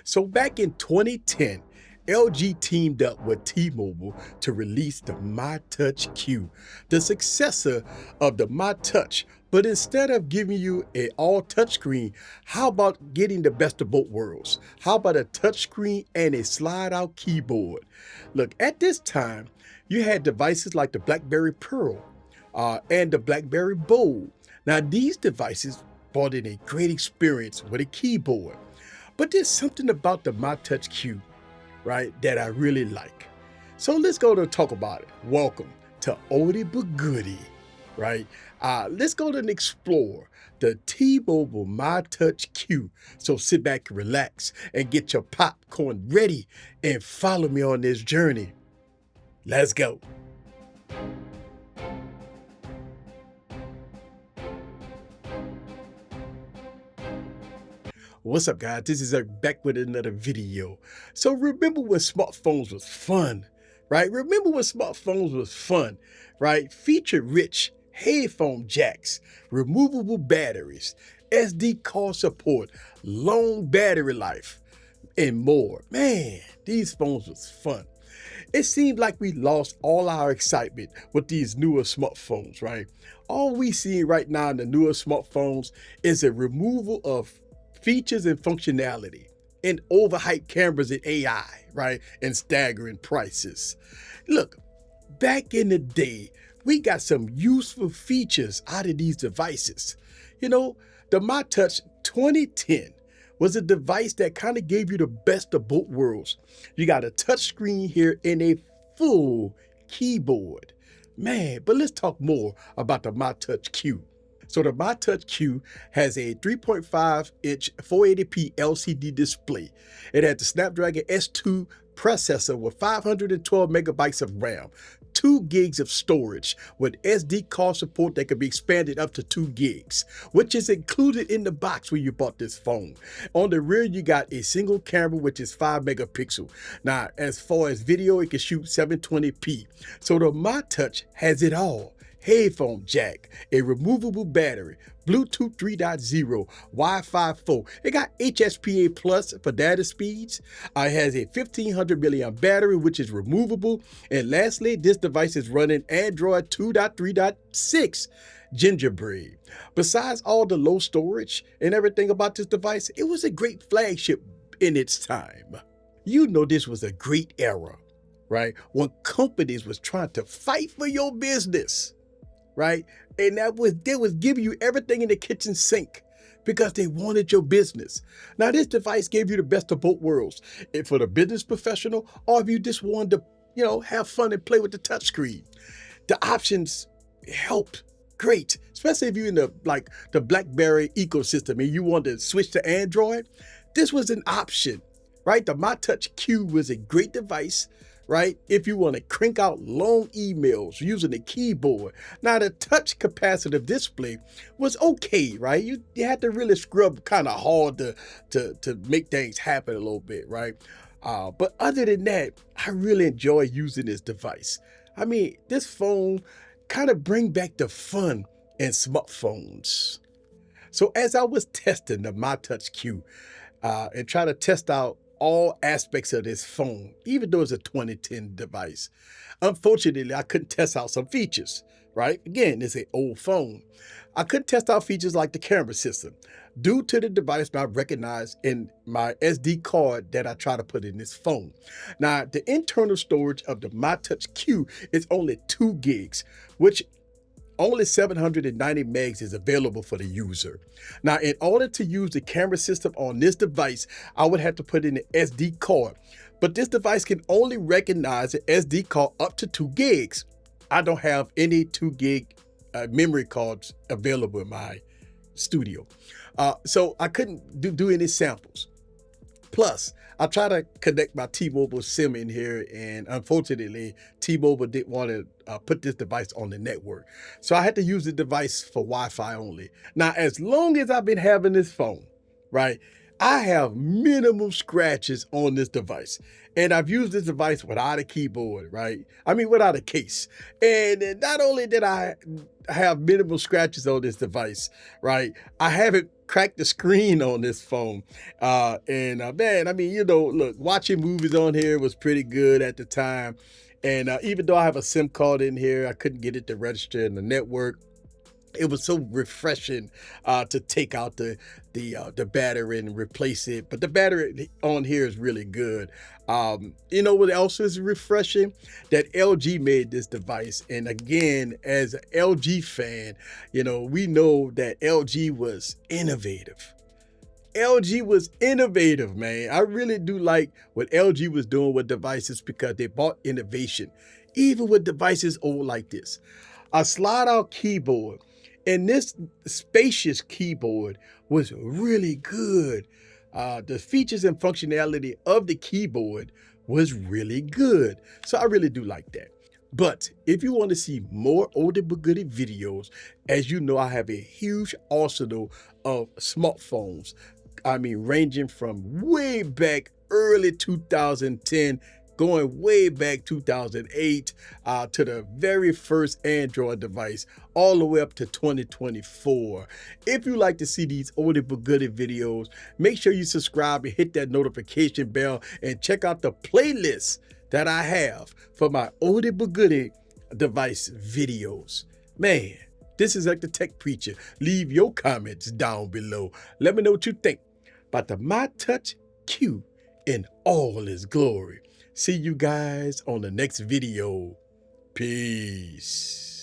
So back in 2010, LG teamed up with T-Mobile to release the MyTouch Q, the successor of the MyTouch. But instead of giving you an all touchscreen, how about getting the best of both worlds? How about a touchscreen and a slide-out keyboard? Look, at this time, you had devices like the BlackBerry Pearl and the BlackBerry Bold. Now, these devices brought in a great experience with a keyboard. But there's something about the MyTouch Q, right, that I really like. So let's go to talk about it. Welcome to Oldie But Goodie, right? Let's go and explore the T-Mobile MyTouch Q. So sit back, relax, and get your popcorn ready and follow me on this journey. Let's go. What's up, guys? This is Eric back with another video. So remember when smartphones was fun, right? Remember when smartphones was fun, right? Feature-rich headphone jacks, removable batteries, SD card support, long battery life, and more. Man, these phones was fun. It seemed like we lost all our excitement with these newer smartphones, right? All we see right now in the newer smartphones is a removal of features and functionality, and overhyped cameras and AI, right? And staggering prices. Look, back in the day, we got some useful features out of these devices. You know, the MyTouch 2010 was a device that kind of gave you the best of both worlds. You got a touch screen here and a full keyboard. Man, but let's talk more about the MyTouch Q. So the MyTouch Q has a 3.5-inch 480p LCD display. It had the Snapdragon S2 processor with 512 megabytes of RAM, 2 gigs of storage with SD card support that could be expanded up to 2 gigs, which is included in the box when you bought this phone. On the rear, you got a single camera, which is 5 megapixel. Now, as far as video, it can shoot 720p. So the MyTouch has it all. Headphone jack, a removable battery, Bluetooth 3.0, Wi-Fi 4. It got HSPA Plus for data speeds. It has a 1500 milliamp battery, which is removable. And lastly, this device is running Android 2.3.6 Gingerbread. Besides all the low storage and everything about this device, it was a great flagship in its time. You know, this was a great era, right? When companies was trying to fight for your business. Right? And they was giving you everything in the kitchen sink because they wanted your business. Now, this device gave you the best of both worlds. If for the business professional, or if you just wanted to, have fun and play with the touchscreen. The options helped great, especially if you're in the BlackBerry ecosystem and you want to switch to Android. This was an option, right? The MyTouch Q was a great device, right? If you want to crank out long emails using the keyboard. Now, the touch capacitive display was okay, right? You had to really scrub kind of hard to make things happen a little bit, right? But other than that, I really enjoy using this device. I mean, this phone kind of bring back the fun in smartphones. So as I was testing the MyTouch Q and trying to test out all aspects of this phone, even though it's a 2010 device. Unfortunately, I couldn't test out some features, right? Again, it's an old phone. I couldn't test out features like the camera system due to the device not recognized in my SD card that I try to put in this phone. Now, the internal storage of the MyTouch Q is only 2 gigs, which only 790 megs is available for the user. Now, in order to use the camera system on this device, I would have to put in the SD card. But this device can only recognize an SD card up to 2 gigs. I don't have any 2 gig memory cards available in my studio. So I couldn't do any samples. Plus, I tried to connect my T-Mobile SIM in here, and unfortunately, T-Mobile didn't want to put this device on the network. So I had to use the device for Wi-Fi only. Now, as long as I've been having this phone, right, I have minimum scratches on this device. And I've used this device without a keyboard, right? I mean, without a case. And not only did I have minimal scratches on this device, right, I haven't cracked the screen on this phone. Man, I mean, you know, look, watching movies on here was pretty good at the time. And even though I have a SIM card in here, I couldn't get it to register in the network. It was so refreshing to take out the battery and replace it. But the battery on here is really good. You know what else is refreshing? That LG made this device. And again, as an LG fan, you know, we know that LG was innovative. LG was innovative, man. I really do like what LG was doing with devices because they brought innovation, even with devices old like this. A slide-out keyboard, and this spacious keyboard was really good. The features and functionality of the keyboard was really good. So I really do like that. But if you want to see more oldie but goodie videos, as you know, I have a huge arsenal of smartphones. I mean, ranging from way back early 2010, going way back 2008 to the very first Android device, all the way up to 2024. If you like to see these oldie but goodie videos, make sure you subscribe and hit that notification bell and check out the playlist that I have for my oldie but goodie device videos. Man, this is like the Tech Preacher. Leave your comments down below. Let me know what you think about the My Touch Q in all its glory. See you guys on the next video. Peace.